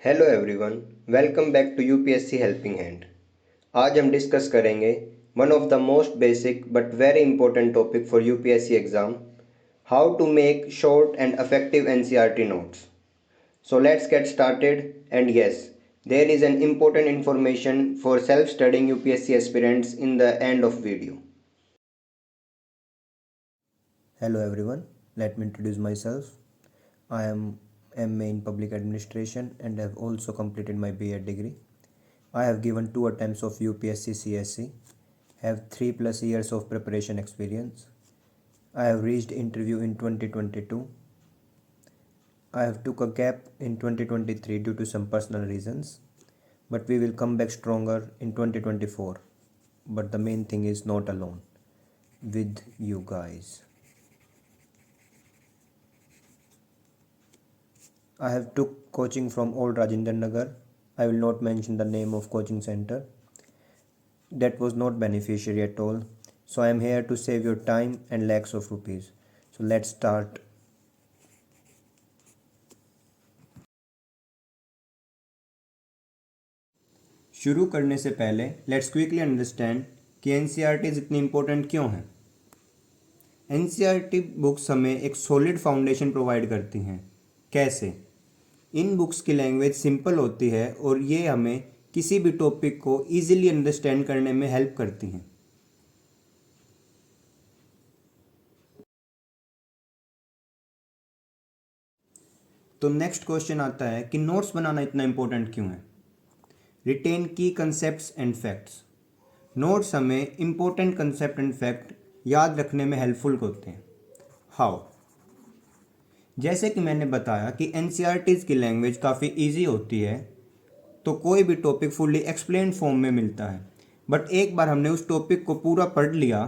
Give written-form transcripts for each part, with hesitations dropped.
Hello everyone, welcome back to UPSC helping hand. आज हम discuss करेंगे one of the most basic but very important topic for UPSC exam, how to make short and effective NCERT notes. So let's get started, and yes, there is an important information for self-studying UPSC aspirants in the end of video. Hello everyone, let me introduce myself. I am MA in Public Administration and have also completed my B.Ed degree. I have given 2 attempts of UPSC CSC, have 3+ years of preparation experience. I have reached interview in 2022. I have took a gap in 2023 due to some personal reasons, but we will come back stronger in 2024. But the main thing is not alone, with you guys. I have took coaching from Old Rajendra Nagar. I will not mention the name of coaching center. That was not beneficiary at all. So I am here to save your time and lakhs of rupees. So let's start. शुरू करने से पहले let's quickly understand कि NCERTs इतनी important क्यों हैं. NCERT books हमें एक सॉलिड फाउंडेशन प्रोवाइड करती हैं. कैसे? इन बुक्स की लैंग्वेज सिंपल होती है और ये हमें किसी भी टॉपिक को ईजिली अंडरस्टैंड करने में हेल्प करती हैं. तो नेक्स्ट क्वेश्चन आता है कि नोट्स बनाना इतना इम्पोर्टेंट क्यों है. रिटेन की कंसेप्ट्स एंड फैक्ट्स. नोट्स हमें इम्पोर्टेंट कंसेप्ट एंड फैक्ट याद रखने में हेल्पफुल होते हैं. हाउ? जैसे कि मैंने बताया कि एनसीईआरटीज़ की लैंग्वेज काफ़ी इजी होती है, तो कोई भी टॉपिक फुल्ली एक्सप्लेन फॉर्म में मिलता है. बट एक बार हमने उस टॉपिक को पूरा पढ़ लिया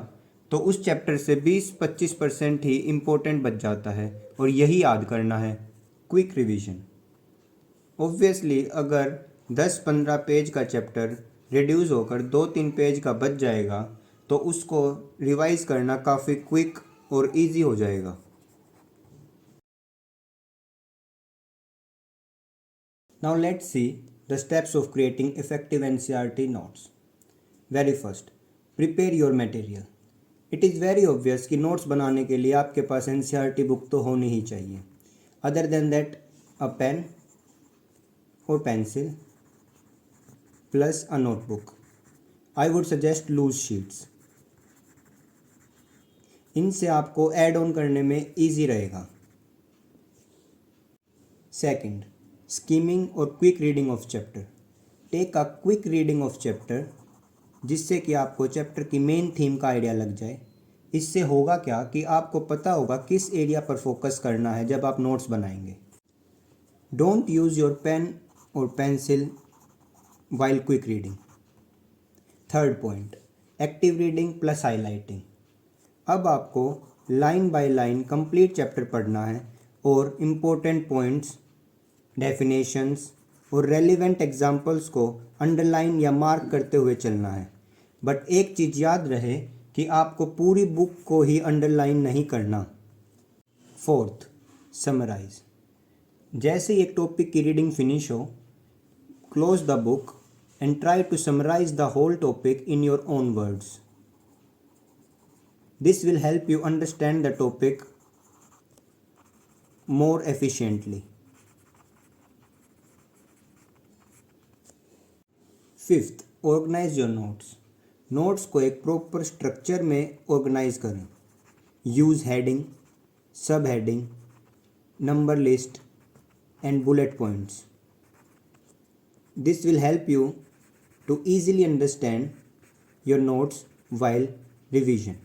तो उस चैप्टर से 20-25% ही इम्पोर्टेंट बच जाता है और यही याद करना है. Quick revision. ऑब्वियसली अगर 10-15 पेज का चैप्टर रिड्यूस होकर 2-3 पेज का बच जाएगा तो उसको रिवाइज करना काफ़ी क्विक और इजी हो जाएगा. Now let's see the steps of creating effective NCERT notes. Very first, prepare your material. It is very obvious कि नोट्स बनाने के लिए आपके पास NCERT बुक तो होनी ही चाहिए. Other than that, a pen or pencil plus a notebook. I would suggest loose sheets. इनसे आपको ऐड ऑन करने में ईजी रहेगा. Second, skimming और quick reading of chapter. Take a quick reading of chapter जिससे कि आपको चैप्टर की मेन थीम का आइडिया लग जाए. इससे होगा क्या कि आपको पता होगा किस एरिया पर फोकस करना है जब आप नोट्स बनाएंगे. डोंट यूज़ योर पेन और pencil while quick reading. Third point, active reading plus highlighting. अब आपको line by line complete chapter पढ़ना है और इम्पोर्टेंट पॉइंट्स, डेफिनेशंस और रेलिवेंट एग्जाम्पल्स को अंडरलाइन या मार्क करते हुए चलना है. बट एक चीज़ याद रहे कि आपको पूरी बुक को ही अंडरलाइन नहीं करना. Fourth, summarise. जैसे ही एक टॉपिक की रीडिंग फिनिश हो, close the book and try to summarise the whole topic in your own words. This will help you understand the topic more efficiently. Fifth, organise your notes. Notes को एक proper structure में organise करें. Use heading, sub heading, number list and bullet points. This will help you to easily understand your notes while revision.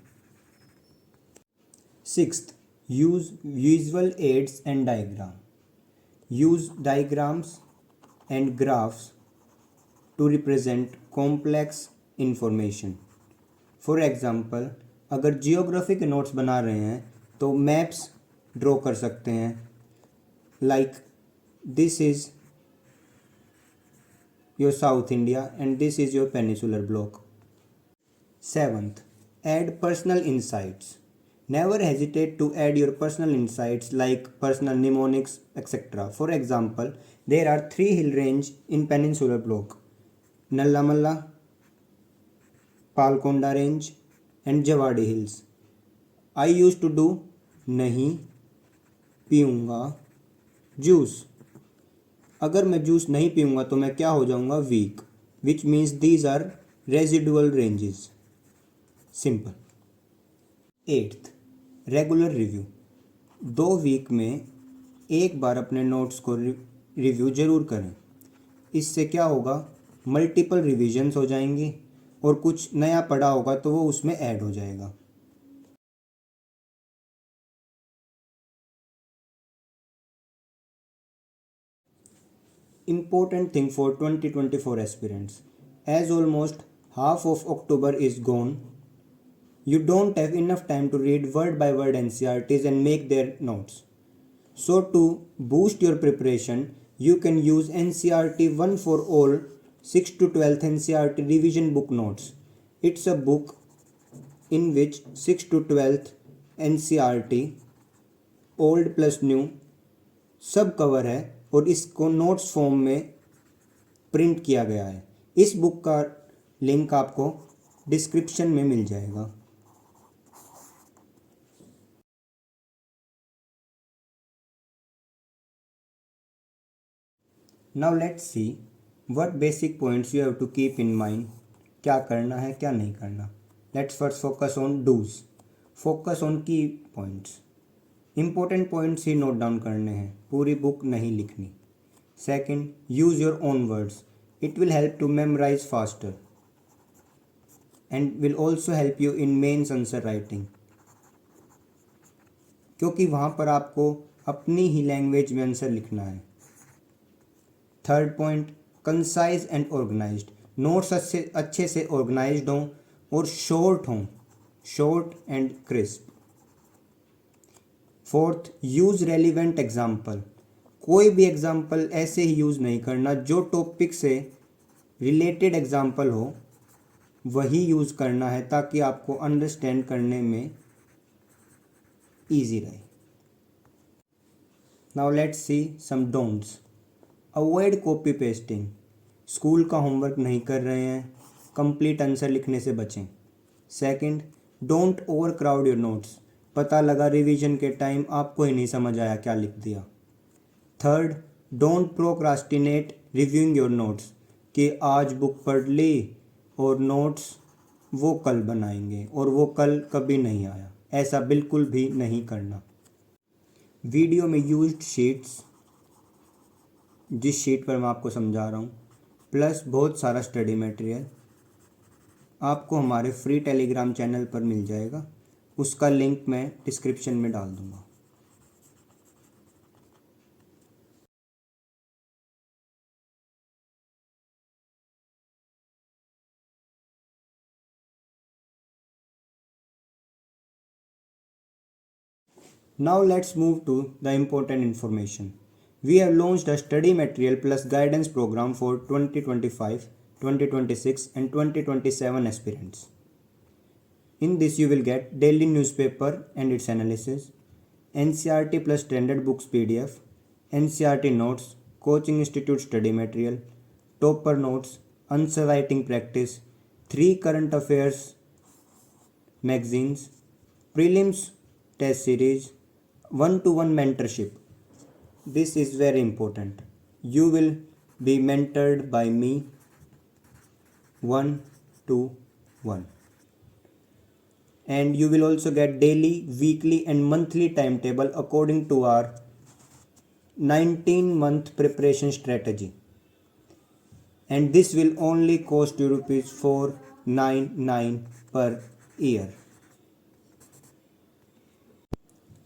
Sixth, use visual aids and diagram. Use diagrams and graphs to represent complex information. For example, अगर geography के notes बना रहे हैं तो maps draw कर सकते हैं. Like this is your south India and this is your peninsular block. Seventh, add personal insights. Never hesitate to add your personal insights like personal mnemonics, etc. For example, there are three hill range in Peninsular Block: Nallamalla, Palkonda Range, and Javadi Hills. I used to do नहीं पीऊँगा juice. अगर मैं juice नहीं पीऊँगा तो मैं क्या हो जाऊँगा? Week. Which means these are residual ranges. Simple. 8th, regular review. 2 week में एक बार अपने नोट्स को रिव्यू ज़रूर करें. इससे क्या होगा? मल्टीपल रिविजन्स हो जाएंगी और कुछ नया पढ़ा होगा तो वो उसमें ऐड हो जाएगा. Important thing for 2024 aspirants. As almost half of October is gone, you don't have enough time to read word by word NCERTs and make their notes. So to boost your preparation, you can use NCERT One for All 6th to 12th NCERT revision book notes. It's a book in which 6th to 12th NCERT old plus new सब cover है और इसको notes form में print किया गया है. इस book का लिंक आपको डिस्क्रिप्शन में मिल जाएगा. Now let's see what basic points you have to keep in mind. क्या करना है, क्या नहीं करना. Let's first focus on do's. Focus on key points. Important points ही नोट डाउन करने हैं, पूरी बुक नहीं लिखनी. Second, use your own words. It will help to memorise faster and will also help you in mains answer writing, क्योंकि वहाँ पर आपको अपनी ही लैंग्वेज में आंसर लिखना है. Third point, concise and organised. Notes अच्छे से ऑर्गेनाइज्ड हों और शॉर्ट हों, short and crisp. Fourth, use relevant example. कोई भी एग्जाम्पल ऐसे ही यूज़ नहीं करना, जो टॉपिक से रिलेटेड एग्जाम्पल हो वही यूज़ करना है ताकि आपको अंडरस्टैंड करने में ईजी रहे. Now let's see some don'ts. Avoid copy pasting. School का होमवर्क नहीं कर रहे हैं, कंप्लीट आंसर लिखने से बचें. Second, don't over crowd your notes. पता लगा रिवीजन के टाइम आपको ही नहीं समझ आया क्या लिख दिया. Third, don't procrastinate reviewing your notes. कि आज बुक पढ़ ली और नोट्स वो कल बनाएंगे और वो कल कभी नहीं आया. ऐसा बिल्कुल भी नहीं करना. वीडियो में यूज्ड शीट्स, जिस शीट पर मैं आपको समझा रहा हूँ, प्लस बहुत सारा स्टडी मटेरियल आपको हमारे फ्री टेलीग्राम चैनल पर मिल जाएगा. उसका लिंक मैं डिस्क्रिप्शन में डाल दूँगा. Now let's move to the important information. We have launched a study material plus guidance program for 2025, 2026 and 2027 aspirants. In this you will get daily newspaper and its analysis, NCERT plus standard books PDF, NCERT notes, coaching institute study material, topper notes, answer writing practice, 3 current affairs magazines, prelims test series, one-to-one mentorship. This is very important. You will be mentored by me 1-to-1. And you will also get daily, weekly and monthly timetable according to our 19-month preparation strategy. And this will only cost you ₹499 per year.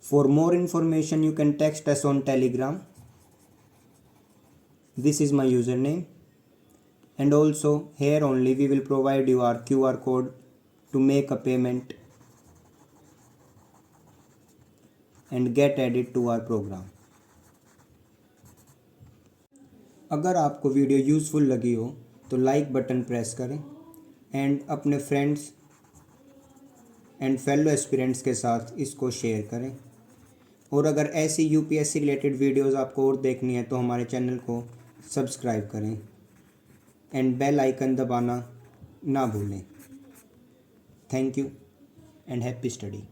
For more information, you can text us on Telegram. This is my username. And also here only we will provide you our QR code to make a payment and get added to our program. अगर आपको video useful लगी हो तो like button press करें and अपने friends and fellow aspirants के साथ इसको शेयर करें। और अगर ऐसी यूपीएससी रिलेटेड वीडियोस आपको और देखनी है तो हमारे चैनल को सब्सक्राइब करें एंड बेल आइकन दबाना ना भूलें। Thank you and happy study.